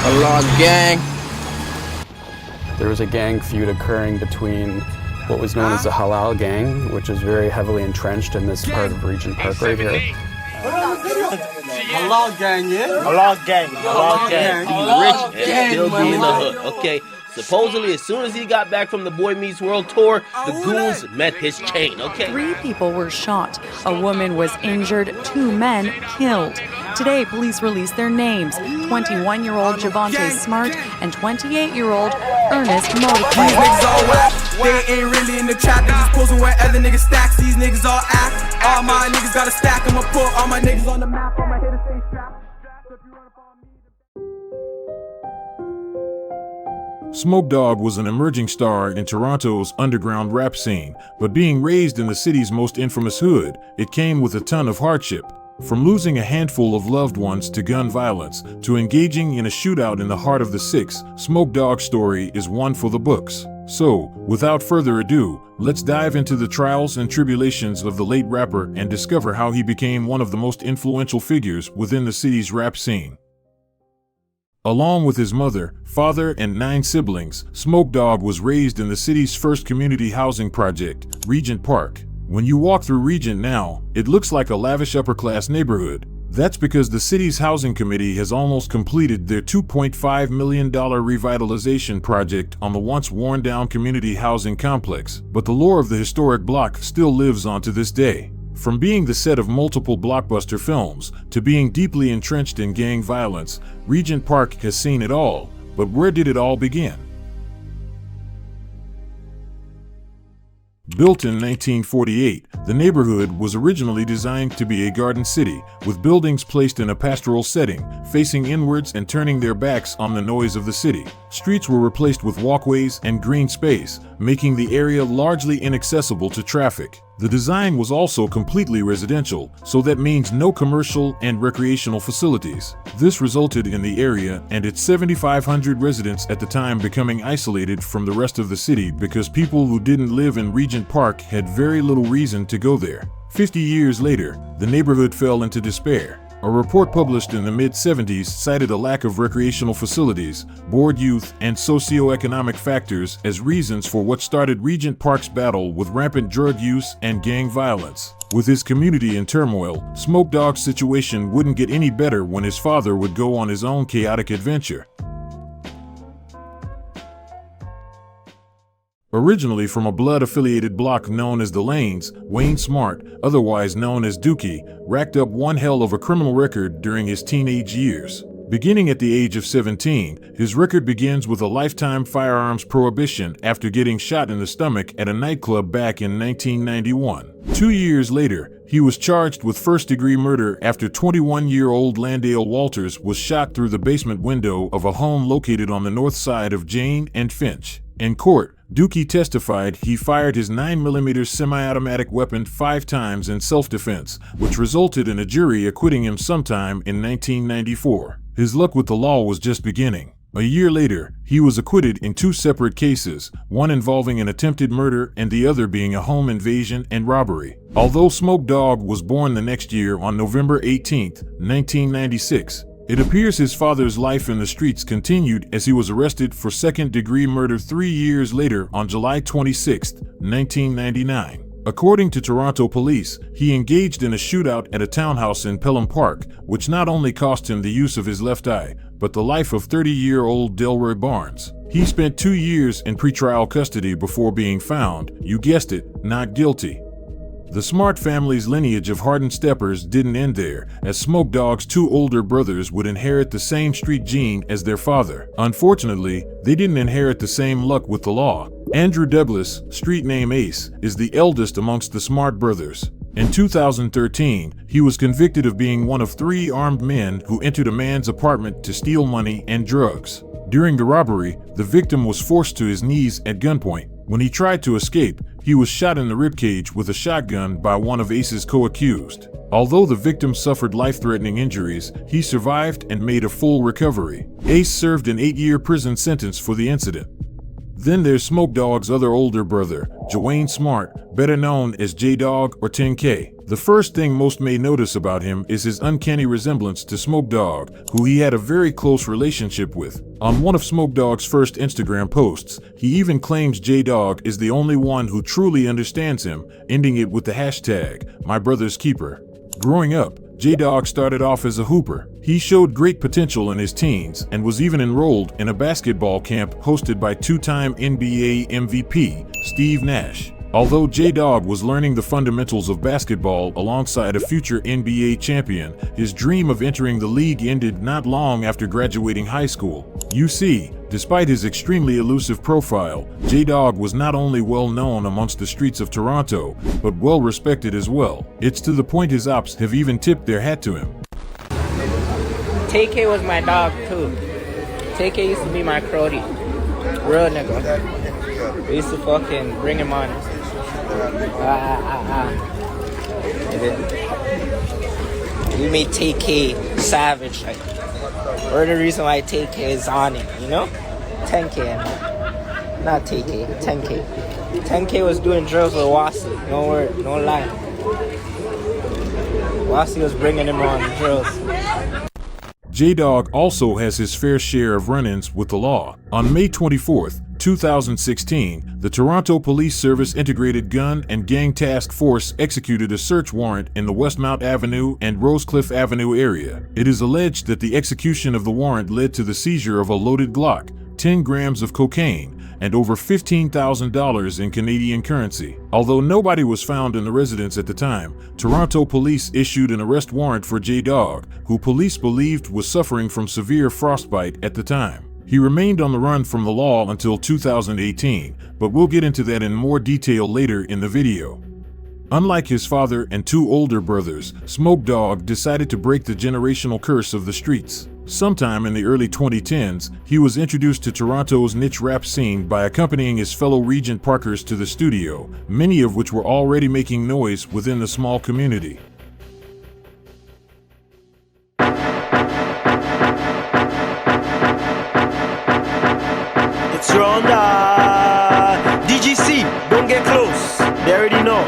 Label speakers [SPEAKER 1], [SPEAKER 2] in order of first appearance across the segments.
[SPEAKER 1] Halal gang.
[SPEAKER 2] There was a gang feud occurring between what was known as the Halal gang, which is very heavily entrenched in this part of Regent Park right here.
[SPEAKER 3] Halal gang, yeah?
[SPEAKER 4] Halal gang. Halal gang.
[SPEAKER 1] Halal
[SPEAKER 4] Rich
[SPEAKER 1] gang,
[SPEAKER 4] and still
[SPEAKER 1] my
[SPEAKER 4] be in the
[SPEAKER 1] man.
[SPEAKER 4] hood. Okay. Supposedly, as soon as he got back from the Boy Meets World tour, the goons met his chain, okay?
[SPEAKER 5] 3 people were shot. A woman was injured. 2 men killed. Today, police released their names: 21-year-old Javante Smart and 28-year-old Ernest
[SPEAKER 6] These
[SPEAKER 5] Mordecai.
[SPEAKER 6] niggas all whack. They ain't really in the trap. They just posing where other niggas stacks. These niggas all act. All my niggas got a stack. I'ma put all my niggas on the map. All my hitters stay strapped.
[SPEAKER 7] Smoke Dawg was an emerging star in Toronto's underground rap scene, but being raised in the city's most infamous hood, it came with a ton of hardship. From losing a handful of loved ones to gun violence, to engaging in a shootout in the heart of the Six, Smoke Dawg's story is one for the books. So, without further ado, let's dive into the trials and tribulations of the late rapper and discover how he became one of the most influential figures within the city's rap scene. Along with his mother, father, and 9 siblings, Smoke Dawg was raised in the city's first community housing project, Regent Park. When you walk through Regent now, it looks like a lavish upper-class neighborhood. That's because the city's housing committee has almost completed their $2.5 million revitalization project on the once worn-down community housing complex, but the lore of the historic block still lives on to this day. From being the set of multiple blockbuster films to being deeply entrenched in gang violence, Regent Park has seen it all. But where did it all begin? Built in 1948, the neighborhood was originally designed to be a garden city, with buildings placed in a pastoral setting, facing inwards and turning their backs on the noise of the city. Streets were replaced with walkways and green space, making the area largely inaccessible to traffic. The design was also completely residential, so that means no commercial and recreational facilities. This resulted in the area and its 7,500 residents at the time becoming isolated from the rest of the city because people who didn't live in Regent Park had very little reason to go there. 50 years later, the neighborhood fell into despair. A report published in the mid-70s cited a lack of recreational facilities, bored youth, and socioeconomic factors as reasons for what started Regent Park's battle with rampant drug use and gang violence. With his community in turmoil, Smoke Dawg's situation wouldn't get any better when his father would go on his own chaotic adventure. Originally from a blood-affiliated block known as the Lanes, Wayne Smart, otherwise known as Dukey, racked up one hell of a criminal record during his teenage years. Beginning at the age of 17, his record begins with a lifetime firearms prohibition after getting shot in the stomach at a nightclub back in 1991. 2 years later, he was charged with first-degree murder after 21-year-old Landale Walters was shot through the basement window of a home located on the north side of Jane and Finch. In court, Dukey testified he fired his 9mm semi-automatic weapon 5 times in self-defense, which resulted in a jury acquitting him sometime in 1994. His luck with the law was just beginning. A year later, he was acquitted in 2 separate cases, one involving an attempted murder and the other being a home invasion and robbery. Although Smoke Dawg was born the next year on November 18, 1996, it appears his father's life in the streets continued as he was arrested for second-degree murder 3 years later on July 26, 1999. According to Toronto police, he engaged in a shootout at a townhouse in Pelham Park, which not only cost him the use of his left eye, but the life of 30-year-old Delroy Barnes. He spent 2 years in pretrial custody before being found, you guessed it, not guilty. The Smart family's lineage of hardened steppers didn't end there, as Smoke Dawg's 2 older brothers would inherit the same street gene as their father. Unfortunately, they didn't inherit the same luck with the law. Andrew Douglas, street name Ace, is the eldest amongst the Smart brothers. In 2013, he was convicted of being one of 3 armed men who entered a man's apartment to steal money and drugs. During the robbery, the victim was forced to his knees at gunpoint. When he tried to escape, he was shot in the ribcage with a shotgun by one of Ace's co-accused. Although the victim suffered life-threatening injuries, he survived and made a full recovery. Ace served an 8-year prison sentence for the incident. Then there's Smoke Dawg's other older brother, Jahwayne Smart, better known as DAWG or 10K. The first thing most may notice about him is his uncanny resemblance to Smoke Dawg, who he had a very close relationship with. On one of Smoke Dawg's first Instagram posts, he even claims DAWG is the only one who truly understands him, ending it with the hashtag, my brother's keeper. Growing up, DAWG started off as a hooper. He showed great potential in his teens and was even enrolled in a basketball camp hosted by two-time NBA MVP Steve Nash. Although DAWG was learning the fundamentals of basketball alongside a future NBA champion, his dream of entering the league ended not long after graduating high school. You see, despite his extremely elusive profile, DAWG was not only well known amongst the streets of Toronto, but well respected as well. It's to the point his ops have even tipped their hat to him.
[SPEAKER 1] TK was my dog too. TK used to be my crowdie. Real nigga. We used to fucking bring him on. We made TK savage. Like, we're the reason why TK is on it, you know? 10K, not TK, 10K. 10K was doing drills with Wasi, no word, no lie. Wasi was bringing him on drills.
[SPEAKER 7] DAWG also has his fair share of run-ins with the law. On May 24th, 2016, the Toronto Police Service Integrated Gun and Gang Task Force executed a search warrant in the Westmount Avenue and Rosecliff Avenue area. It is alleged that the execution of the warrant led to the seizure of a loaded Glock, 10 grams of cocaine, and over $15,000 in Canadian currency. Although nobody was found in the residence at the time, Toronto police issued an arrest warrant for DAWG, who police believed was suffering from severe frostbite at the time. He remained on the run from the law until 2018, but we'll get into that in more detail later in the video. Unlike his father and two older brothers, Smoke Dawg decided to break the generational curse of the streets. Sometime in the early 2010s, he was introduced to Toronto's niche rap scene by accompanying his fellow Regent Parkers to the studio, many of which were already making noise within the small community.
[SPEAKER 3] It's Ronda. DGC, don't get close. They already know.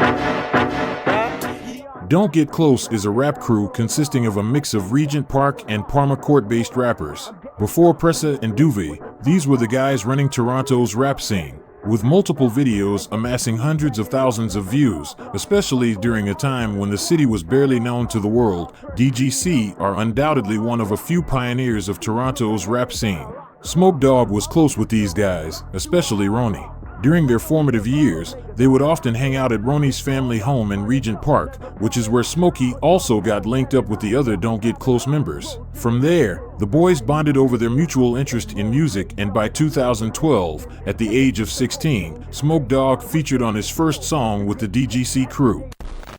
[SPEAKER 7] Don't Get Close is a rap crew consisting of a mix of Regent Park and Parma Court-based rappers. Before Pressa and Duvey, these were the guys running Toronto's rap scene, with multiple videos amassing hundreds of thousands of views, especially during a time when the city was barely known to the world. DGC are undoubtedly one of a few pioneers of Toronto's rap scene. Smoke Dawg was close with these guys, especially Ronnie. During their formative years, they would often hang out at Ronnie's family home in Regent Park, which is where Smokey also got linked up with the other Don't Get Close members. From there, the boys bonded over their mutual interest in music, and by 2012, at the age of 16, Smoke Dawg featured on his first song with the DGC crew.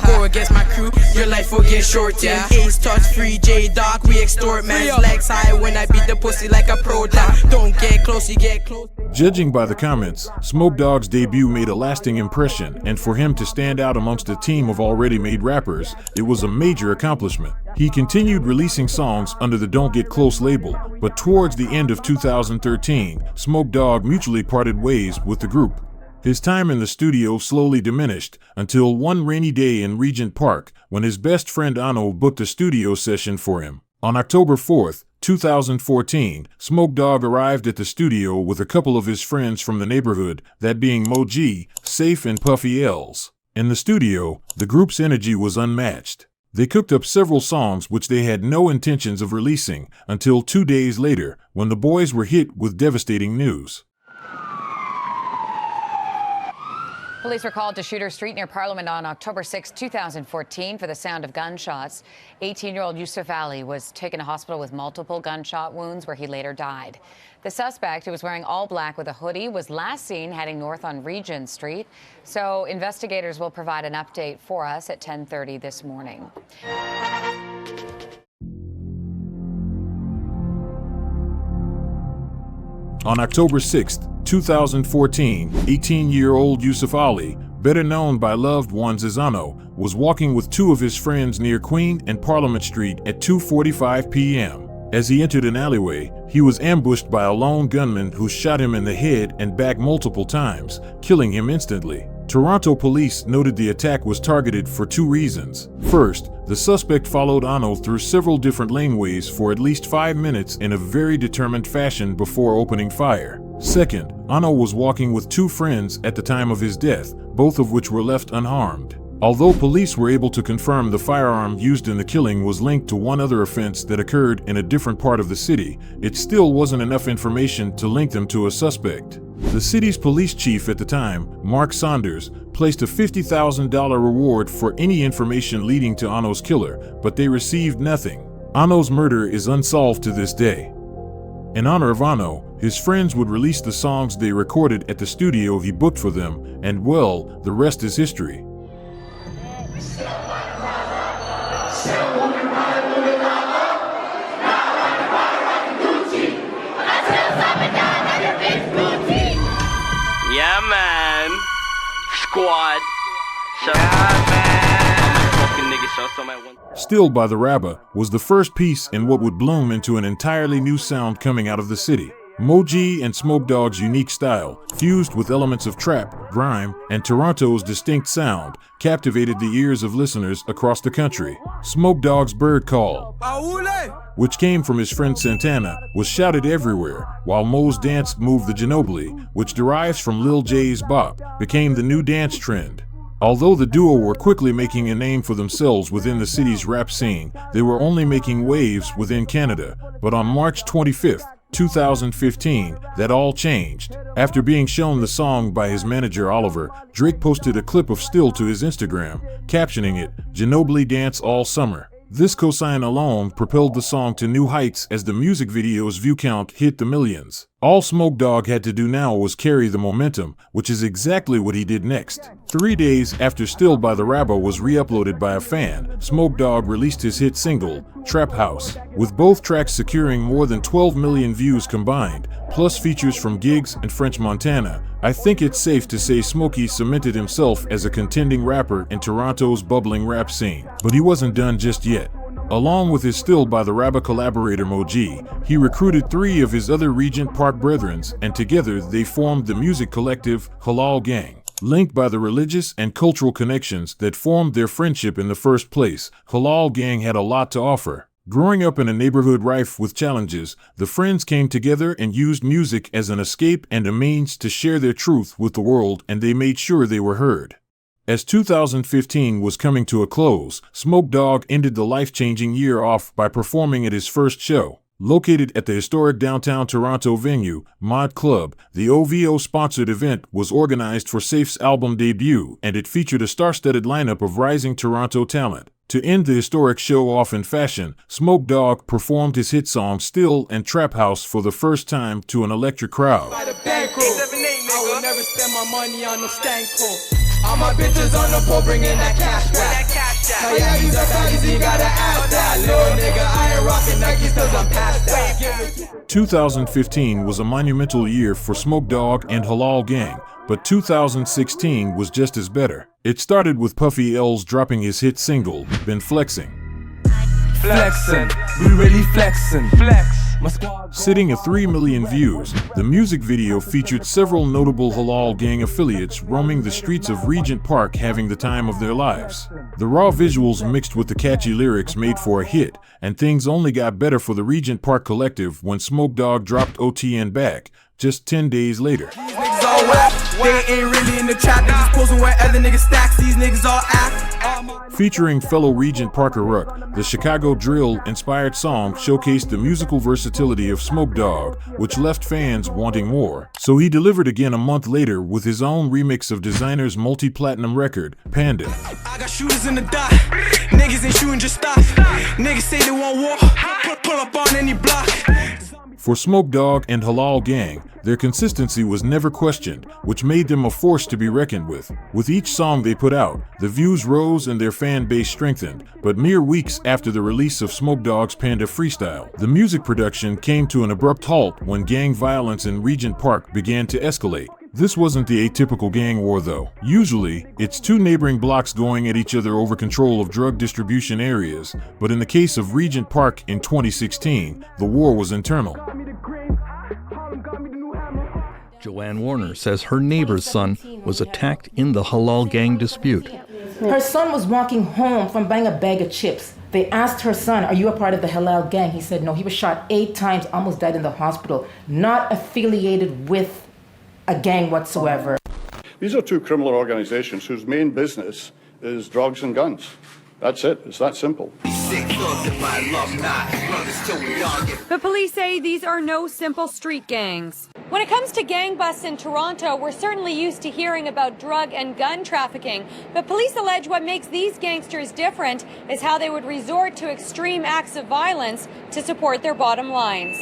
[SPEAKER 6] Go against my crew, your life will get short, yeah. Ace touch free, DAWG, we extort man's legs high when I beat the pussy like a pro dog. Don't get close, you get close.
[SPEAKER 7] Judging by the comments, Smoke Dawg's debut made a lasting impression, and for him to stand out amongst a team of already made rappers, it was a major accomplishment. He continued releasing songs under the Don't Get Close label, but towards the end of 2013, Smoke Dawg mutually parted ways with the group. His time in the studio slowly diminished until one rainy day in Regent Park when his best friend Ano booked a studio session for him. On October 4th, 2014, Smoke Dawg arrived at the studio with a couple of his friends from the neighborhood, that being Moji, Safe, and Puffy Els. In the studio, the group's energy was unmatched. They cooked up several songs which they had no intentions of releasing until 2 days later when the boys were hit with devastating news.
[SPEAKER 8] Police were called to Shooter Street near Parliament on October 6, 2014 for the sound of gunshots. 18-year-old Yusuf was taken to hospital with multiple gunshot wounds where he later died. The suspect, who was wearing all black with a hoodie, was last seen heading north on Regent Street. So investigators will provide an update for us at 10:30 this morning.
[SPEAKER 7] On October 6, 2014, 18-year-old Yusuf Ali, better known by loved ones as Ano, was walking with two of his friends near Queen and Parliament Street at 2:45 p.m. As he entered an alleyway, he was ambushed by a lone gunman who shot him in the head and back multiple times, killing him instantly. Toronto police noted the attack was targeted for two reasons. First, the suspect followed Ano through several different laneways for at least 5 minutes in a very determined fashion before opening fire. Second, Ano was walking with two friends at the time of his death, both of which were left unharmed. Although police were able to confirm the firearm used in the killing was linked to one other offense that occurred in a different part of the city, it still wasn't enough information to link them to a suspect. The city's police chief at the time, Mark Saunders, placed a $50,000 reward for any information leading to Ano's killer, but they received nothing. Ano's murder is unsolved to this day. In honor of Ano, his friends would release the songs they recorded at the studio he booked for them, and well, the rest is history.
[SPEAKER 3] Yeah, man. Squad. Shut up, man. Fucking nigga, show somebody one.
[SPEAKER 7] Still by the Rabba was the first piece in what would bloom into an entirely new sound coming out of the city. Moji and Smoke Dawg's unique style, fused with elements of trap, grime, and Toronto's distinct sound, captivated the ears of listeners across the country. Smoke Dawg's Bird Call, which came from his friend Santana, was shouted everywhere, while Mo's dance move the Ginobili, which derives from Lil J's Bop, became the new dance trend. Although the duo were quickly making a name for themselves within the city's rap scene, they were only making waves within Canada. But on March 25th, 2015, that all changed. After being shown the song by his manager Oliver, Drake posted a clip of Still to his Instagram, captioning it, "Ginobili Dance All Summer." This cosign alone propelled the song to new heights as the music video's view count hit the millions. All Smoke Dawg had to do now was carry the momentum, which is exactly what he did next. 3 days after Still by the Rabba was re-uploaded by a fan, Smoke Dawg released his hit single, Trap House, with both tracks securing more than 12 million views combined, plus features from Giggs and French Montana. I think it's safe to say Smokey cemented himself as a contending rapper in Toronto's bubbling rap scene. But he wasn't done just yet. Along with his Still by the Rabba collaborator Moji, he recruited 3 of his other Regent Park brethrens, and together they formed the music collective Halal Gang. Linked by the religious and cultural connections that formed their friendship in the first place, Halal Gang had a lot to offer. Growing up in a neighborhood rife with challenges, the friends came together and used music as an escape and a means to share their truth with the world, and they made sure they were heard. As 2015 was coming to a close, Smoke Dawg ended the life-changing year off by performing at his first show. Located at the historic downtown Toronto venue, Mod Club, the OVO-sponsored event was organized for Safe's album debut, and it featured a star-studded lineup of rising Toronto talent. To end the historic show off in fashion, Smoke Dawg performed his hit song Still and Trap House for the first time to an electric crowd.
[SPEAKER 6] All my bitches on the pole bringing that cash back. Now yeah, these are baddies, you gotta ask that. Little nigga, I ain't rocking Nikes cause I'm past that.
[SPEAKER 7] 2015 was a monumental year for Smoke Dawg and Halal Gang, but 2016 was just as better. It started with Puffy L's dropping his hit single, Been Flexing.
[SPEAKER 6] Flexin', we really flexin'. Flex.
[SPEAKER 7] Sitting at 3 million views, the music video featured several notable Halal Gang affiliates roaming the streets of Regent Park having the time of their lives. The raw visuals mixed with the catchy lyrics made for a hit, and things only got better for the Regent Park collective when Smoke Dawg dropped OTN Back, just 10 days later.
[SPEAKER 6] They ain't really in the trap, they just posing where other niggas stacks, these niggas all act.
[SPEAKER 7] Featuring fellow Regent Parker Ruck, the Chicago drill-inspired song showcased the musical versatility of Smoke Dawg, which left fans wanting more. So he delivered again a month later with his own remix of Designer's multi-platinum record, Panda.
[SPEAKER 6] I got shooters in the dot, niggas ain't shooting, just stop. Niggas say they want war, pull up on any block.
[SPEAKER 7] For Smoke Dawg and Halal Gang, their consistency was never questioned, which made them a force to be reckoned with. With each song they put out, the views rose and their fan base strengthened, but mere weeks after the release of Smoke Dawg's Panda Freestyle, the music production came to an abrupt halt when gang violence in Regent Park began to escalate. This wasn't the atypical gang war though. Usually, it's two neighboring blocks going at each other over control of drug distribution areas, but in the case of Regent Park in 2016, the war was internal.
[SPEAKER 9] Joanne Warner says her neighbor's son was attacked in the halal gang dispute.
[SPEAKER 10] Her son was walking home from buying a bag of chips. They asked her son, "Are you a part of the halal gang?" He said no. He was shot 8 times, almost died in the hospital, not affiliated with a gang whatsoever.
[SPEAKER 11] These are two criminal organizations whose main business is drugs and guns. That's it. It's that simple.
[SPEAKER 12] But police say these are no simple street gangs. When it comes to gang busts in Toronto, we're certainly used to hearing about drug and gun trafficking. But police allege what makes these gangsters different is how they would resort to extreme acts of violence to support their bottom lines.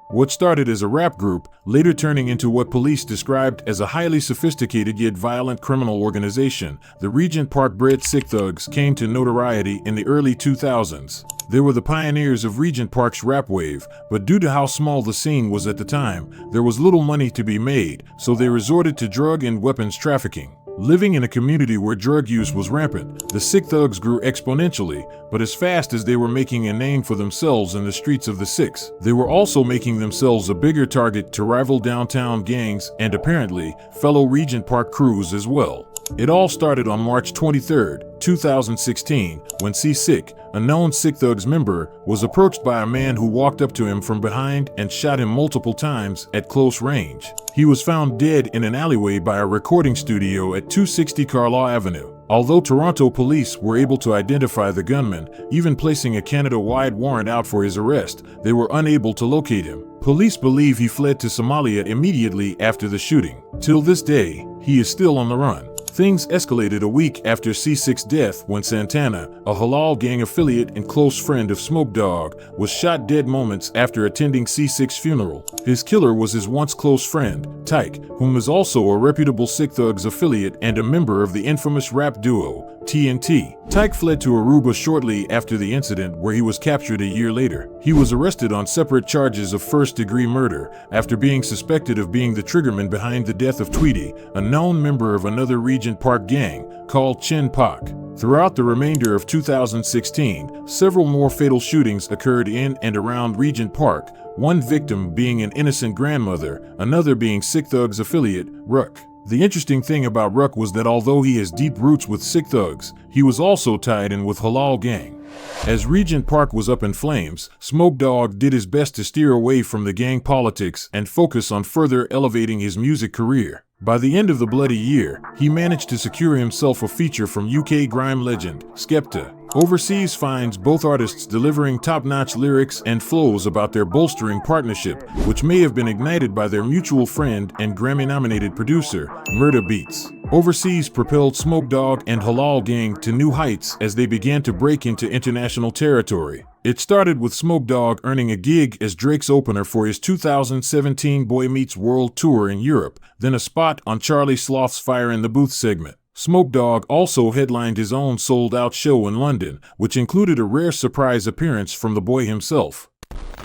[SPEAKER 7] What started as a rap group, later turning into what police described as a highly sophisticated yet violent criminal organization, the Regent Park bred Sick Thugs came to notoriety in the early 2000s. They were the pioneers of Regent Park's rap wave, but due to how small the scene was at the time, there was little money to be made, so they resorted to drug and weapons trafficking. Living in a community where drug use was rampant, the Sick Thugs grew exponentially, but as fast as they were making a name for themselves in the streets of the Six, they were also making themselves a bigger target to rival downtown gangs and apparently fellow Regent Park crews as well. It all started on March 23, 2016, when C-Sick, a known Sick Thugs member, was approached by a man who walked up to him from behind and shot him multiple times at close range. He was found dead in an alleyway by a recording studio at 260 Carlaw Avenue. Although Toronto police were able to identify the gunman, even placing a Canada-wide warrant out for his arrest, they were unable to locate him. Police believe he fled to Somalia immediately after the shooting. Till this day, he is still on the run. Things escalated a week after C-Sick's death when Santana, a halal gang affiliate and close friend of Smoke Dawg, was shot dead moments after attending C-Sick's funeral. His killer was his once close friend, Tyke, whom is also a reputable Sick Thugs affiliate and a member of the infamous rap duo, TNT. Tyke fled to Aruba shortly after the incident, where he was captured a year later. He was arrested on separate charges of first-degree murder after being suspected of being the triggerman behind the death of Tweety, a known member of another Regent Park gang called Chin Pak. Throughout the remainder of 2016, several more fatal shootings occurred in and around Regent Park, one victim being an innocent grandmother, another being Sick Thugs affiliate, Ruck. The interesting thing about Ruck was that although he has deep roots with Sick Thugs, he was also tied in with Halal Gang. As Regent Park was up in flames, Smoke Dawg did his best to steer away from the gang politics and focus on further elevating his music career. By the end of the bloody year, he managed to secure himself a feature from UK grime legend, Skepta. Overseas finds both artists delivering top-notch lyrics and flows about their bolstering partnership, which may have been ignited by their mutual friend and Grammy-nominated producer, Murda Beats. Overseas propelled Smoke Dawg and Halal Gang to new heights as they began to break into international territory. It started with Smoke Dawg earning a gig as Drake's opener for his 2017 Boy Meets World tour in Europe, then a spot on Charlie Sloth's Fire in the Booth segment. Smoke Dawg also headlined his own sold-out show in London, which included a rare surprise appearance from the boy himself.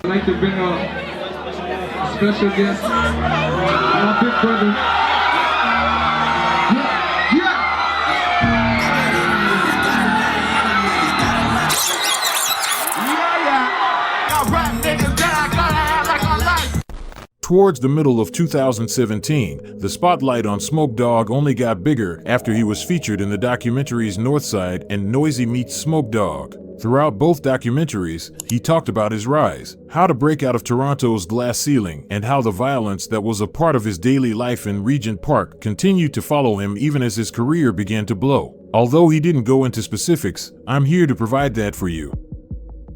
[SPEAKER 13] I'd like to bring a special guest, my big brother.
[SPEAKER 7] Towards the middle of 2017, the spotlight on Smoke Dawg only got bigger after he was featured in the documentaries Northside and Noisy Meets Smoke Dawg. Throughout both documentaries, he talked about his rise, how to break out of Toronto's glass ceiling, and how the violence that was a part of his daily life in Regent Park continued to follow him even as his career began to blow. Although he didn't go into specifics, I'm here to provide that for you.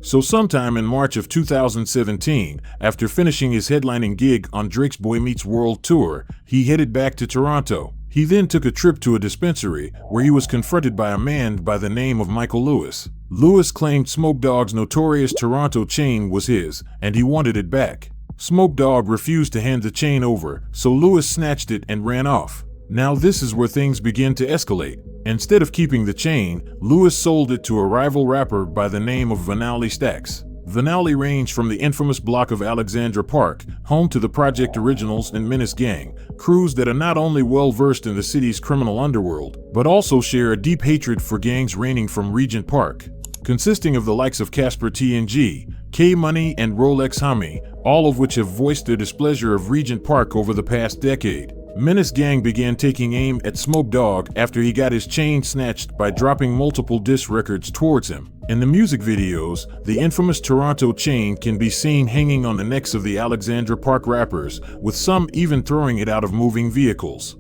[SPEAKER 7] So sometime in March of 2017, after finishing his headlining gig on Drake's Boy Meets World tour, he headed back to Toronto. He then took a trip to a dispensary where he was confronted by a man by the name of Michael Lewis. Lewis claimed Smoke Dawg's notorious Toronto chain was his, and he wanted it back. Smoke Dawg refused to hand the chain over, so Lewis snatched it and ran off. Now this is where things begin to escalate. Instead of keeping the chain, Lewis sold it to a rival rapper by the name of Vanally Stacks. Vanali ranged from the infamous block of Alexandra Park, home to the Project Originals and Menace gang, crews that are not only well-versed in the city's criminal underworld, but also share a deep hatred for gangs reigning from Regent Park, consisting of the likes of Casper TNG, K-Money, and Rolex Hami, all of which have voiced their displeasure of Regent Park over the past decade. Menace gang began taking aim at Smoke Dawg after he got his chain snatched by dropping multiple diss records towards him. In the music videos, the infamous Toronto chain can be seen hanging on the necks of the Alexandra Park rappers, with some even throwing it out of moving vehicles.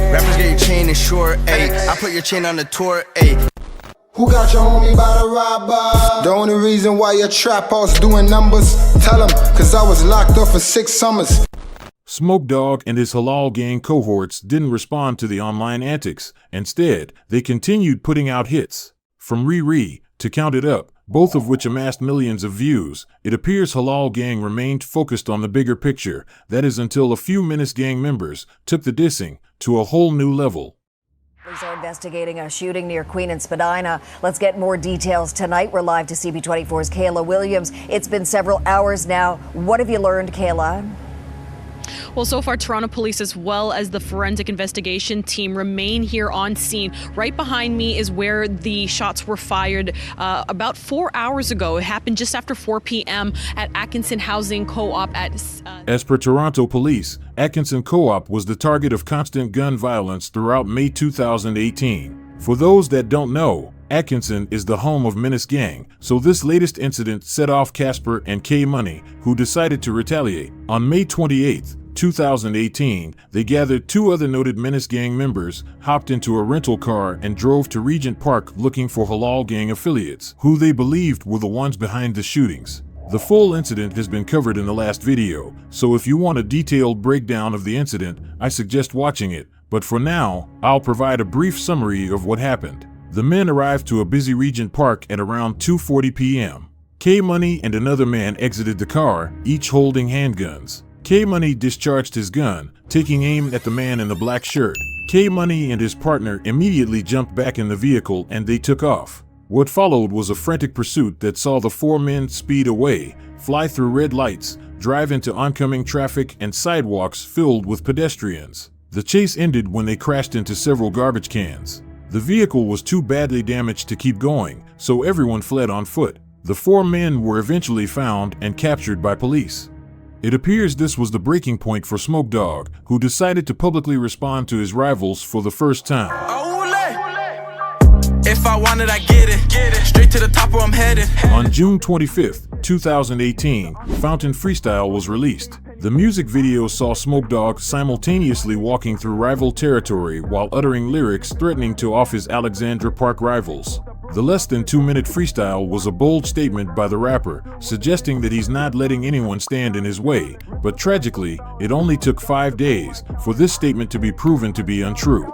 [SPEAKER 14] Rappers get your chain in short, ayy. I put your chain on the tour, ayy.
[SPEAKER 15] Who got your homie by the robber? The only reason why your trap house doing numbers, tell him, cause I was locked up for 6 summers.
[SPEAKER 7] Smoke Dawg and his halal gang cohorts didn't respond to the online antics. Instead, they continued putting out hits. From Riri to Count It Up, both of which amassed millions of views, it appears halal gang remained focused on the bigger picture, that is until a few Menace gang members took the dissing to a whole new level.
[SPEAKER 16] Police are investigating a shooting near Queen and Spadina. Let's get more details tonight. We're live to CB24's Kayla Williams. It's been several hours now. What have you learned, Kayla?
[SPEAKER 17] Well, so far, Toronto police as well as the forensic investigation team remain here on scene. Right behind me is where the shots were fired about 4 hours ago. It happened just after 4 p.m. at Atkinson Housing Co-op
[SPEAKER 7] As per Toronto police, Atkinson Co-op was the target of constant gun violence throughout May 2018. For those that don't know, Atkinson is the home of Menace gang, so this latest incident set off Casper and K-Money, who decided to retaliate. On May 28, 2018, they gathered 2 other noted Menace gang members, hopped into a rental car, and drove to Regent Park looking for halal gang affiliates, who they believed were the ones behind the shootings. The full incident has been covered in the last video, so if you want a detailed breakdown of the incident, I suggest watching it, but for now, I'll provide a brief summary of what happened. The men arrived to a busy Regent Park at around 2:40 p.m. K-Money and another man exited the car, each holding handguns. K-Money discharged his gun, taking aim at the man in the black shirt. K-Money and his partner immediately jumped back in the vehicle and they took off. What followed was a frantic pursuit that saw the 4 men speed away, fly through red lights, drive into oncoming traffic and sidewalks filled with pedestrians. The chase ended when they crashed into several garbage cans. The vehicle was too badly damaged to keep going, so everyone fled on foot. The 4 men were eventually found and captured by police. It appears this was the breaking point for Smoke Dawg, who decided to publicly respond to his rivals for the first time.
[SPEAKER 14] If I want it, I get it. Straight to the top where I'm headed.
[SPEAKER 7] On June 25th, 2018, Fountain Freestyle was released. The music video saw Smoke Dawg simultaneously walking through rival territory while uttering lyrics threatening to off his Alexandra Park rivals. The less than 2-minute freestyle was a bold statement by the rapper, suggesting that he's not letting anyone stand in his way, but tragically, it only took 5 days for this statement to be proven to be untrue.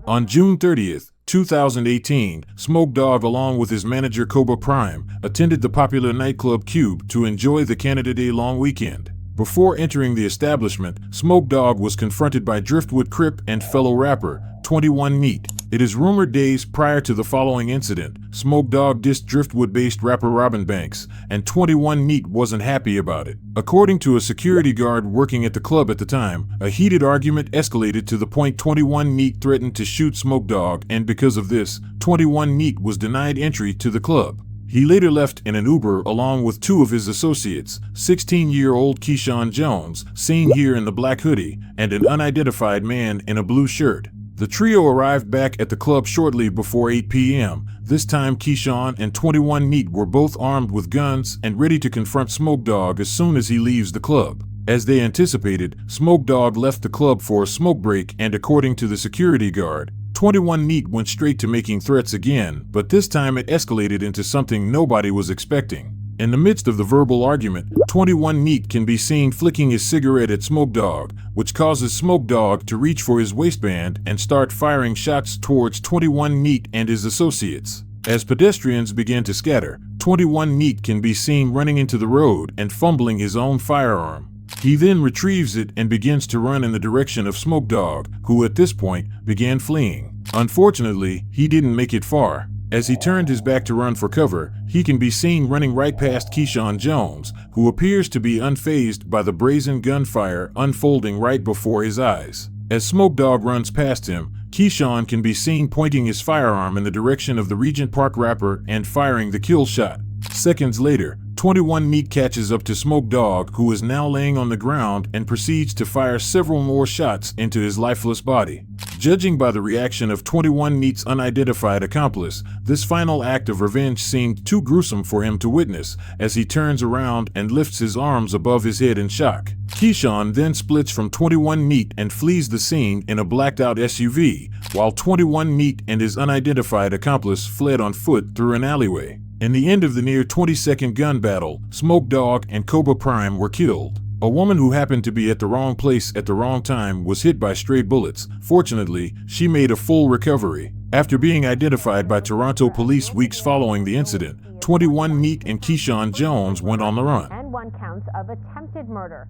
[SPEAKER 7] On June 30th, 2018, Smoke Dawg, along with his manager Cobra Prime, attended the popular nightclub Cube to enjoy the Canada Day long weekend. Before entering the establishment, Smoke Dawg was confronted by Driftwood Crip and fellow rapper 21 Neat. It is rumored days prior to the following incident, Smoke Dawg dissed Driftwood-based rapper Robin Banks, and 21 Neat wasn't happy about it. According to a security guard working at the club at the time, a heated argument escalated to the point 21 Neat threatened to shoot Smoke Dawg, and because of this, 21 Neat was denied entry to the club. He later left in an Uber along with 2 of his associates, 16-year-old Keyshawn Jones, seen here in the black hoodie, and an unidentified man in a blue shirt. The trio arrived back at the club shortly before 8 p.m. This time Keyshawn and 21 Neat were both armed with guns and ready to confront Smoke Dawg as soon as he leaves the club. As they anticipated, Smoke Dawg left the club for a smoke break, and according to the security guard, 21 Neat went straight to making threats again, but this time it escalated into something nobody was expecting. In the midst of the verbal argument, 21 Neat can be seen flicking his cigarette at Smoke Dawg, which causes Smoke Dawg to reach for his waistband and start firing shots towards 21 Neat and his associates. As pedestrians began to scatter, 21 Neat can be seen running into the road and fumbling his own firearm. He then retrieves it and begins to run in the direction of Smoke Dawg, who at this point began fleeing. Unfortunately, he didn't make it far. As he turned his back to run for cover, he can be seen running right past Keyshawn Jones, who appears to be unfazed by the brazen gunfire unfolding right before his eyes. As Smoke Dawg runs past him, Keyshawn can be seen pointing his firearm in the direction of the Regent Park rapper and firing the kill shot. Seconds later, 21 Neat catches up to Smoke Dawg, who is now laying on the ground, and proceeds to fire several more shots into his lifeless body. Judging by the reaction of 21 Neat's unidentified accomplice, this final act of revenge seemed too gruesome for him to witness as he turns around and lifts his arms above his head in shock. Keyshawn then splits from 21 Neat and flees the scene in a blacked-out SUV, while 21 Neat and his unidentified accomplice fled on foot through an alleyway. In the end of the near 20-second gun battle, Smoke Dawg and Cobra Prime were killed. A woman who happened to be at the wrong place at the wrong time was hit by stray bullets. Fortunately, she made a full recovery. After being identified by Toronto police weeks following the incident, 21 Neat and Keyshawn Jones went on the run.
[SPEAKER 12] And 1 count of attempted murder.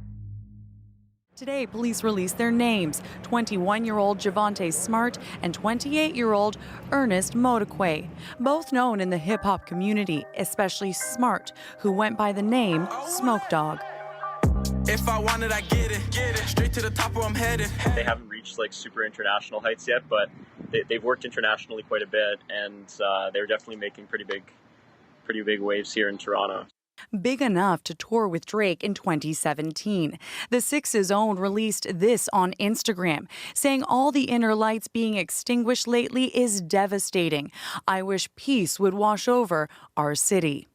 [SPEAKER 5] Today, police released their names, 21-year-old Javante Smart and 28-year-old Ernest Modekwe, both known in the hip-hop community, especially Smart, who went by the name Smoke Dawg.
[SPEAKER 6] If I want it, I get it. Straight to the top where I'm headed.
[SPEAKER 18] They haven't reached like super international heights yet, but they've worked internationally quite a bit, and they're definitely making pretty big waves here in Toronto.
[SPEAKER 5] Big enough to tour with Drake in 2017. The Six's Own released this on Instagram, saying all the inner lights being extinguished lately is devastating. I wish peace would wash over our city.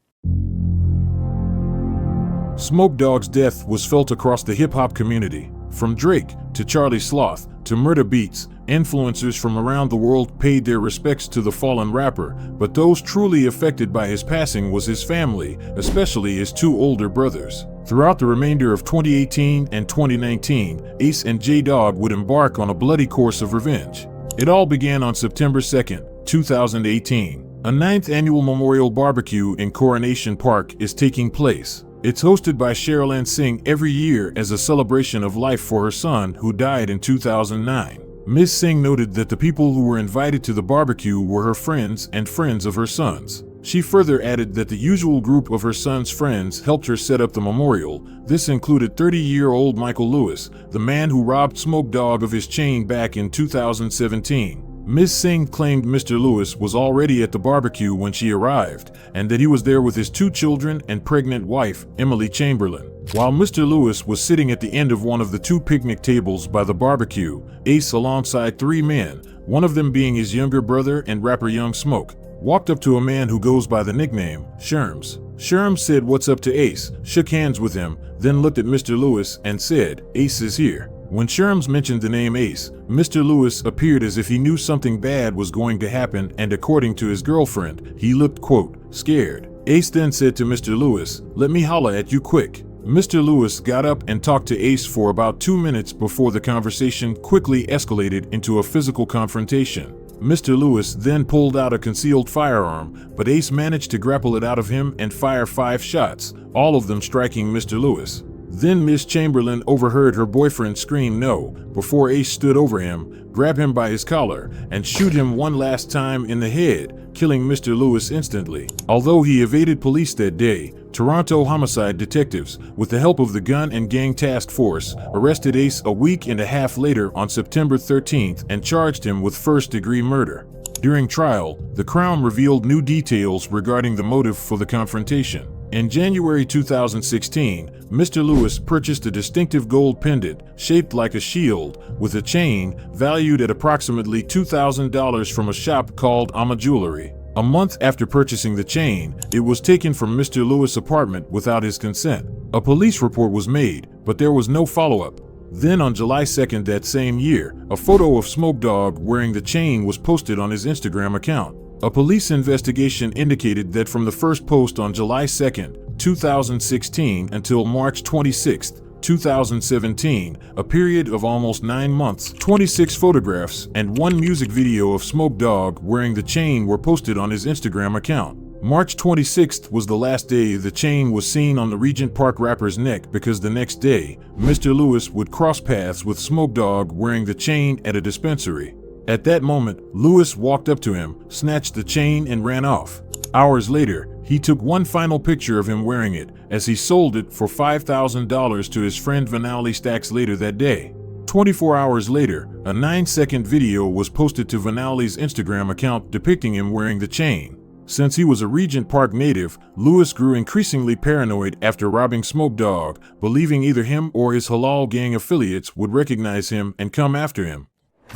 [SPEAKER 7] Smoke Dawg's death was felt across the hip-hop community. From Drake to Charlie Sloth to Murder Beats, influencers from around the world paid their respects to the fallen rapper, but those truly affected by his passing was his family, especially his 2 older brothers. Throughout the remainder of 2018 and 2019, Ace and J-Dawg would embark on a bloody course of revenge. It all began on September 2nd, 2018. A 9th annual memorial barbecue in Coronation Park is taking place. It's hosted by Cheryl Ann Singh every year as a celebration of life for her son, who died in 2009. Ms. Singh noted that the people who were invited to the barbecue were her friends and friends of her son's. She further added that the usual group of her son's friends helped her set up the memorial. This included 30-year-old Michael Lewis, the man who robbed Smoke Dawg of his chain back in 2017. Ms. Singh claimed Mr. Lewis was already at the barbecue when she arrived, and that he was there with his 2 children and pregnant wife, Emily Chamberlain. While Mr. Lewis was sitting at the end of one of the 2 picnic tables by the barbecue, Ace, alongside 3 men, one of them being his younger brother and rapper Young Smoke, walked up to a man who goes by the nickname Sherms. Sherms said what's up to Ace, shook hands with him, then looked at Mr. Lewis and said, "Ace is here." When Sherms mentioned the name Ace, Mr. Lewis appeared as if he knew something bad was going to happen, and according to his girlfriend, he looked, quote, scared. Ace then said to Mr. Lewis, "Let me holla at you quick." Mr. Lewis got up and talked to Ace for about 2 minutes before the conversation quickly escalated into a physical confrontation. Mr. Lewis then pulled out a concealed firearm, but Ace managed to grapple it out of him and fire 5 shots, all of them striking Mr. Lewis. Then Miss Chamberlain overheard her boyfriend scream no, before Ace stood over him, grab him by his collar, and shoot him one last time in the head, killing Mr. Lewis instantly. Although he evaded police that day, Toronto homicide detectives, with the help of the Gun and Gang Task Force, arrested Ace a week and a half later on September 13th and charged him with first-degree murder. During trial, the Crown revealed new details regarding the motive for the confrontation. In January 2016, Mr. Lewis purchased a distinctive gold pendant shaped like a shield with a chain valued at approximately $2,000 from a shop called Ama Jewelry. A month after purchasing the chain, it was taken from Mr. Lewis' apartment without his consent. A police report was made, but there was no follow-up. Then on July 2nd that same year, a photo of Smoke Dawg wearing the chain was posted on his Instagram account. A police investigation indicated that from the first post on July 2nd, 2016 until March 26, 2017, a period of almost 9 months, 26 photographs and 1 music video of Smoke Dawg wearing the chain were posted on his Instagram account. March 26th was the last day the chain was seen on the Regent Park rapper's neck because the next day, Mr. Lewis would cross paths with Smoke Dawg wearing the chain at a dispensary. At that moment, Lewis walked up to him, snatched the chain and ran off. Hours later, he took one final picture of him wearing it as he sold it for $5,000 to his friend Vanali Stacks later that day. 24 hours later, a 9-second video was posted to Vanali's Instagram account depicting him wearing the chain. Since he was a Regent Park native, Lewis grew increasingly paranoid after robbing Smoke Dawg, believing either him or his halal gang affiliates would recognize him and come after him.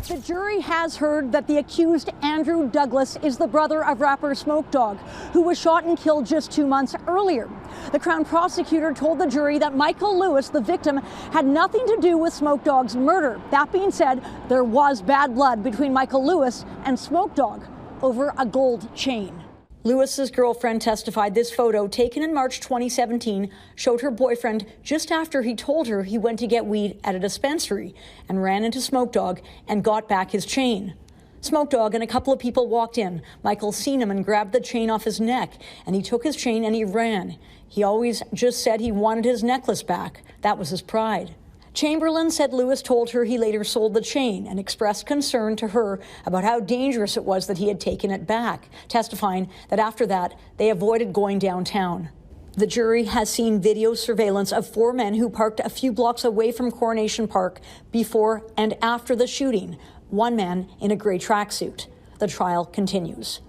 [SPEAKER 19] The jury has heard that the accused Andrew Douglas is the brother of rapper Smoke Dawg, who was shot and killed just 2 months earlier. The Crown prosecutor told the jury that Michael Lewis, the victim, had nothing to do with Smoke Dawg's murder. That being said, there was bad blood between Michael Lewis and Smoke Dawg over a gold chain. Lewis's girlfriend testified this photo, taken in March 2017, showed her boyfriend just after he told her he went to get weed at a dispensary and ran into Smoke Dawg and got back his chain. Smoke Dawg and a couple of people walked in. Michael seen him and grabbed the chain off his neck, and he took his chain and he ran. He always just said he wanted his necklace back. That was his pride. Chamberlain said Lewis told her he later sold the chain and expressed concern to her about how dangerous it was that he had taken it back, testifying that after that, they avoided going downtown. The jury has seen video surveillance of 4 men who parked a few blocks away from Coronation Park before and after the shooting, 1 man in a gray tracksuit. The trial continues.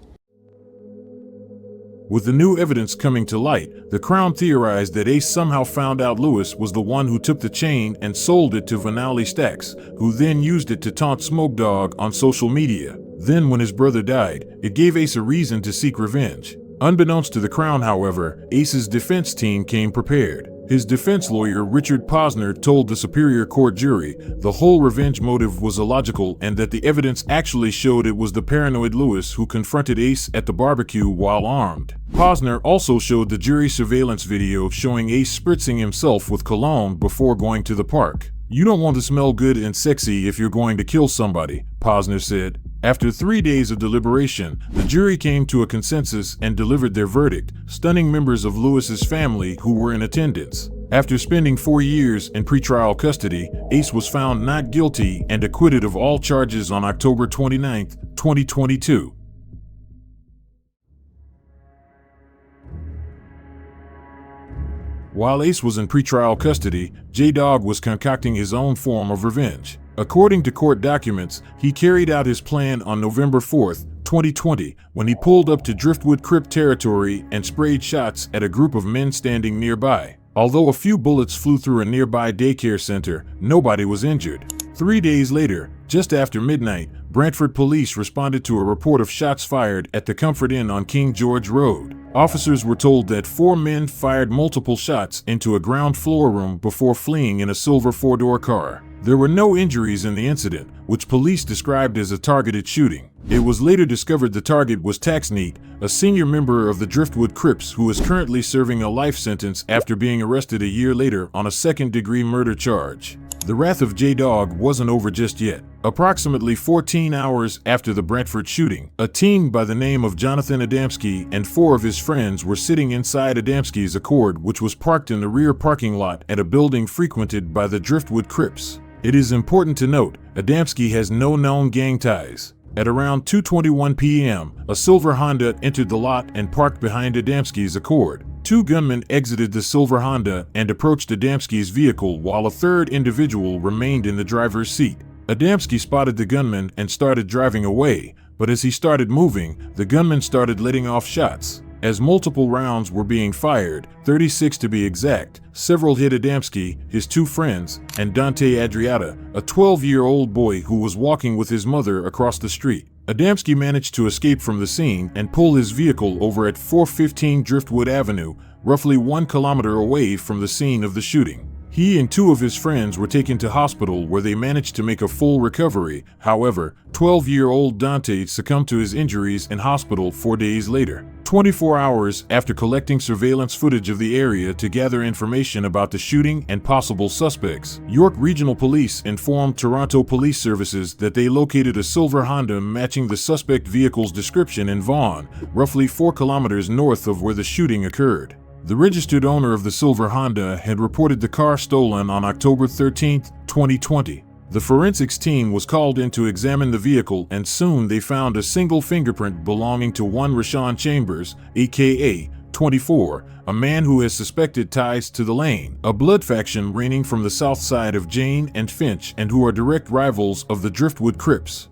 [SPEAKER 7] With the new evidence coming to light, the Crown theorized that Ace somehow found out Lewis was the one who took the chain and sold it to Vanali Stacks, who then used it to taunt Smoke Dawg on social media. Then when his brother died, it gave Ace a reason to seek revenge. Unbeknownst to the Crown, however, Ace's defense team came prepared. His defense lawyer, Richard Posner, told the Superior Court jury the whole revenge motive was illogical and that the evidence actually showed it was the paranoid Lewis who confronted Ace at the barbecue while armed. Posner also showed the jury surveillance video showing Ace spritzing himself with cologne before going to the park. "You don't want to smell good and sexy if you're going to kill somebody," Posner said. After 3 days of deliberation, the jury came to a consensus and delivered their verdict, stunning members of Lewis's family who were in attendance. After spending 4 years in pretrial custody, Ace was found not guilty and acquitted of all charges on October 29, 2022. While Ace was in pretrial custody, J-Dawg was concocting his own form of revenge. According to court documents, he carried out his plan on November 4, 2020, when he pulled up to Driftwood Crip territory and sprayed shots at a group of men standing nearby. Although a few bullets flew through a nearby daycare center, nobody was injured. 3 days later, just after midnight, Brantford police responded to a report of shots fired at the Comfort Inn on King George Road. Officers were told that 4 men fired multiple shots into a ground floor room before fleeing in a silver 4-door car. There were no injuries in the incident, which police described as a targeted shooting. It was later discovered the target was Taxneat, a senior member of the Driftwood Crips who is currently serving a life sentence after being arrested a year later on a second-degree murder charge. The wrath of J-Dawg wasn't over just yet. Approximately 14 hours after the Brantford shooting, a teen by the name of Jonathan Adamski and 4 of his friends were sitting inside Adamski's Accord, which was parked in the rear parking lot at a building frequented by the Driftwood Crips. It is important to note, Adamski has no known gang ties. At around 2:21 p.m., a silver Honda entered the lot and parked behind Adamski's Accord. 2 gunmen exited the silver Honda and approached Adamski's vehicle while a third individual remained in the driver's seat. Adamski spotted the gunman and started driving away, but as he started moving, the gunman started letting off shots. As multiple rounds were being fired, 36 to be exact, several hit Adamski, his 2 friends, and Dante Adriata, a 12-year-old boy who was walking with his mother across the street. Adamski managed to escape from the scene and pull his vehicle over at 415 Driftwood Avenue, roughly 1 kilometer away from the scene of the shooting. He and 2 of his friends were taken to hospital where they managed to make a full recovery. However, 12-year-old Dante succumbed to his injuries in hospital 4 days later. 24 hours after collecting surveillance footage of the area to gather information about the shooting and possible suspects, York Regional Police informed Toronto Police Services that they located a silver Honda matching the suspect vehicle's description in Vaughan, roughly 4 kilometers north of where the shooting occurred. The registered owner of the silver Honda had reported the car stolen on October 13, 2020. The forensics team was called in to examine the vehicle, and soon they found a single fingerprint belonging to one Rashwan Chambers, aka 24, a man who has suspected ties to the Lane, a blood faction reigning from the south side of Jane and Finch and who are direct rivals of the Driftwood Crips.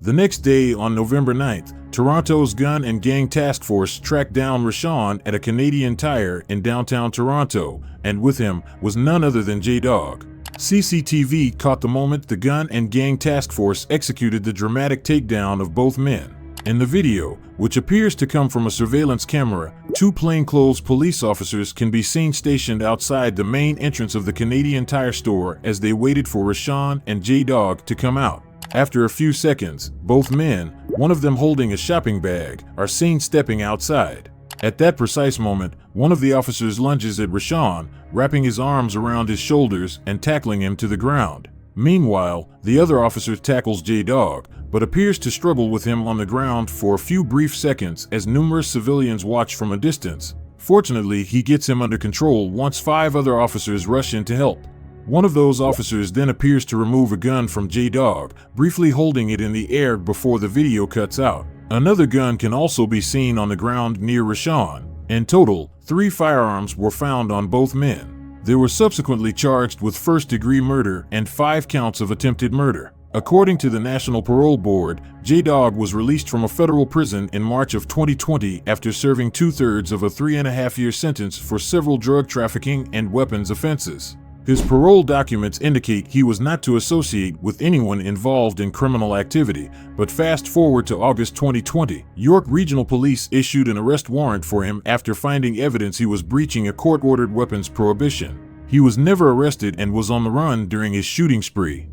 [SPEAKER 7] The next day, on November 9th, Toronto's Gun and Gang Task Force tracked down Rashwan at a Canadian Tire in downtown Toronto, and with him was none other than DAWG. CCTV caught the moment the Gun and Gang Task Force executed the dramatic takedown of both men. In the video, which appears to come from a surveillance camera, 2 plainclothes police officers can be seen stationed outside the main entrance of the Canadian Tire store as they waited for Rashwan and DAWG to come out. After a few seconds, both men, one of them holding a shopping bag, are seen stepping outside. At that precise moment, one of the officers lunges at Rashwan, wrapping his arms around his shoulders and tackling him to the ground. Meanwhile, the other officer tackles DAWG, but appears to struggle with him on the ground for a few brief seconds as numerous civilians watch from a distance. Fortunately, he gets him under control once 5 other officers rush in to help. One of those officers then appears to remove a gun from DAWG, briefly holding it in the air before the video cuts out. Another gun can also be seen on the ground near Rashwan. In total, 3 firearms were found on both men. They were subsequently charged with first-degree murder and 5 counts of attempted murder. According to the National Parole Board, DAWG was released from a federal prison in March of 2020 after serving 2/3 of a 3.5-year sentence for several drug trafficking and weapons offenses. His parole documents indicate he was not to associate with anyone involved in criminal activity, but fast forward to August 2020, York Regional Police issued an arrest warrant for him after finding evidence he was breaching a court-ordered weapons prohibition. He was never arrested and was on the run during his shooting spree.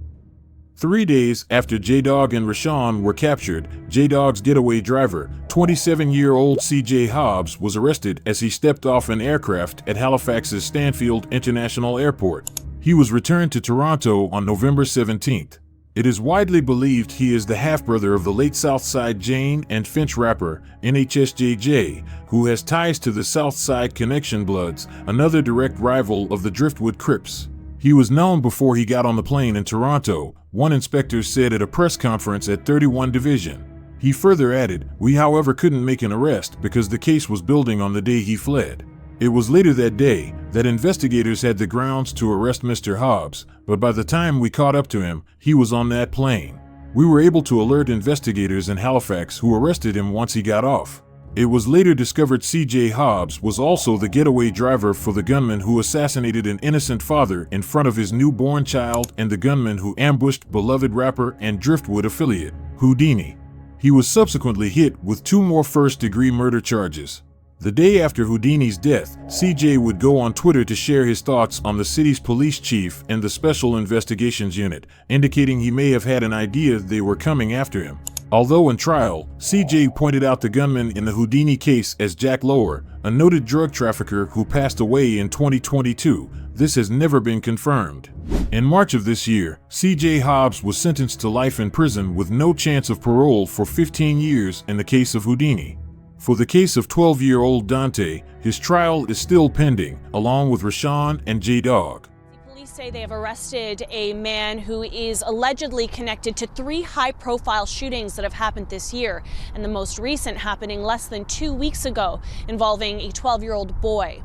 [SPEAKER 7] 3 days after DAWG and Rashwan were captured, DAWG's getaway driver, 27-year-old cjay Hobbs, was arrested as he stepped off an aircraft at Halifax's Stanfield International Airport. He was returned to Toronto on November 17th. It is widely believed he is the half-brother of the late Southside Jane and Finch rapper, cjay, who has ties to the Southside Connection Bloods, another direct rival of the Driftwood Crips. He was known before he got on the plane in Toronto, one inspector said at a press conference at 31 Division. He further added, "We however couldn't make an arrest because the case was building on the day he fled." It was later that day that investigators had the grounds to arrest Mr. Hobbs, but by the time we caught up to him, he was on that plane. We were able to alert investigators in Halifax who arrested him once he got off. It was later discovered cjay Hobbs was also the getaway driver for the gunman who assassinated an innocent father in front of his newborn child and the gunman who ambushed beloved rapper and Driftwood affiliate, Houdini. He was subsequently hit with 2 more first-degree murder charges. The day after Houdini's death, cjay would go on Twitter to share his thoughts on the city's police chief and the Special Investigations Unit, indicating he may have had an idea they were coming after him. Although in trial, cjay pointed out the gunman in the Houdini case as Jack Lower, a noted drug trafficker who passed away in 2022. This has never been confirmed. In March of this year, cjay Hobbs was sentenced to life in prison with no chance of parole for 15 years in the case of Houdini. For the case of 12-year-old Dante, his trial is still pending, along with Rashwan and DAWG.
[SPEAKER 17] Police say they have arrested a man who is allegedly connected to 3 high-profile shootings that have happened this year, and the most recent happening less than 2 weeks ago, involving a 12-year-old boy.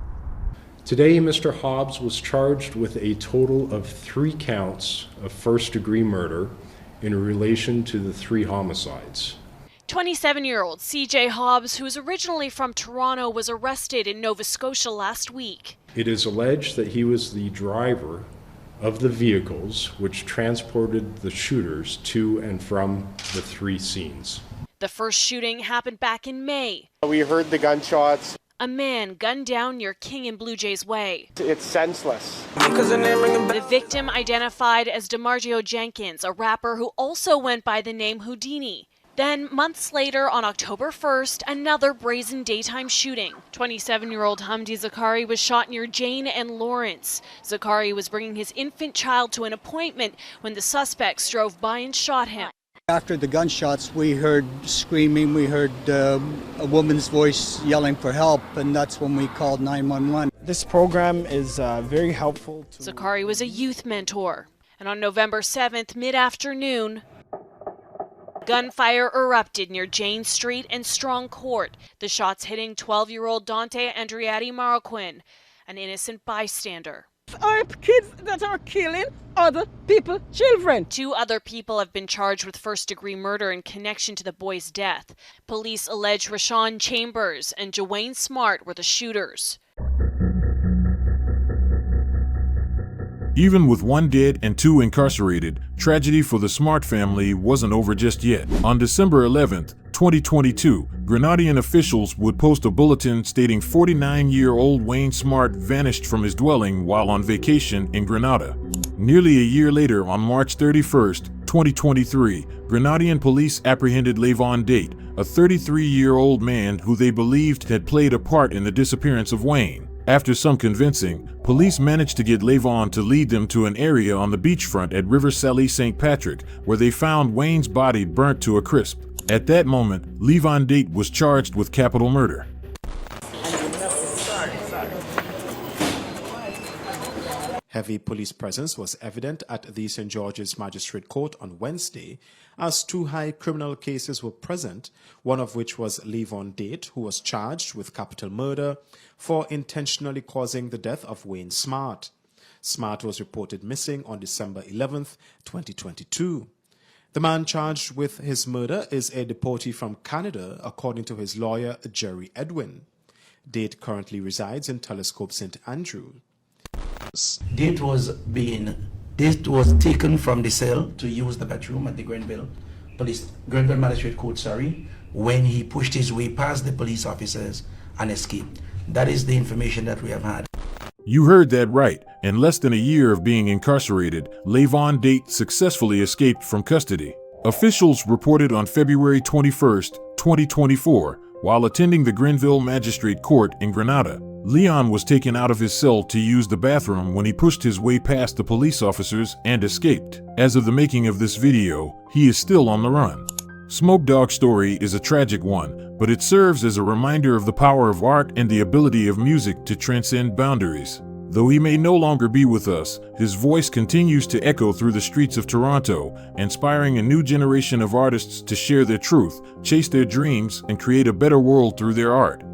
[SPEAKER 20] Today, Mr. Hobbs was charged with a total of 3 counts of first-degree murder in relation to the 3 homicides.
[SPEAKER 17] 27-year-old cjay Hobbs, who is originally from Toronto, was arrested in Nova Scotia last week.
[SPEAKER 20] It is alleged that he was the driver of the vehicles which transported the shooters to and from the 3 scenes.
[SPEAKER 17] The first shooting happened back in May.
[SPEAKER 21] We heard the gunshots.
[SPEAKER 17] A man gunned down near King and Blue Jays Way.
[SPEAKER 21] It's senseless.
[SPEAKER 17] The victim identified as DeMargio Jenkins, a rapper who also went by the name Houdini. Then, months later, on October 1st, another brazen daytime shooting. 27-year-old Hamdi Zakari was shot near Jane and Lawrence. Zakari was bringing his infant child to an appointment when the suspects drove by and shot him.
[SPEAKER 2] After the gunshots, we heard screaming, we heard a woman's voice yelling for help, and that's when we called 911.
[SPEAKER 21] This program is very helpful.
[SPEAKER 17] Zakari was a youth mentor. And on November 7th, mid-afternoon, gunfire erupted near Jane Street and Strong Court, the shots hitting 12-year-old Dante Andriati Marroquin, an innocent bystander.
[SPEAKER 22] Our kids that are killing other people, children.
[SPEAKER 17] 2 other people have been charged with first-degree murder in connection to the boy's death. Police allege Rashwan Chambers and Jahwayne Smart were the shooters.
[SPEAKER 7] Even with 1 dead and 2 incarcerated, tragedy for the Smart family wasn't over just yet. On December 11th, 2022, Grenadian officials would post a bulletin stating 49-year-old Wayne Smart vanished from his dwelling while on vacation in Grenada. Nearly a year later, on March 31st, 2023, Grenadian police apprehended Levon Date, a 33-year-old man who they believed had played a part in the disappearance of Wayne. After some convincing, police managed to get Levon to lead them to an area on the beachfront at River Sally St. Patrick, where they found Wayne's body burnt to a crisp. At that moment, Levon Date was charged with capital murder.
[SPEAKER 23] Heavy police presence was evident at the St. George's Magistrate Court on Wednesday, as 2 high criminal cases were present, one of which was Levon Date, who was charged with capital murder for intentionally causing the death of Wayne Smart. Smart was reported missing on December 11th, 2022. The man charged with his murder is a deportee from Canada, according to his lawyer, Jerry Edwin. Date currently resides in Telescope St. Andrew.
[SPEAKER 24] Date was taken from the cell to use the bathroom at the Grenville Magistrate Court, when he pushed his way past the police officers and escaped. That is the information that we have had.
[SPEAKER 7] You heard that right. In less than a year of being incarcerated, Levon Date successfully escaped from custody. Officials reported on February 21st, 2024, while attending the Grenville Magistrate Court in Grenada, Leon was taken out of his cell to use the bathroom when he pushed his way past the police officers and escaped. As of the making of this video, he is still on the run. Smoke Dog's story is a tragic one, but it serves as a reminder of the power of art and the ability of music to transcend boundaries. Though he may no longer be with us, his voice continues to echo through the streets of Toronto, inspiring a new generation of artists to share their truth, chase their dreams, and create a better world through their art.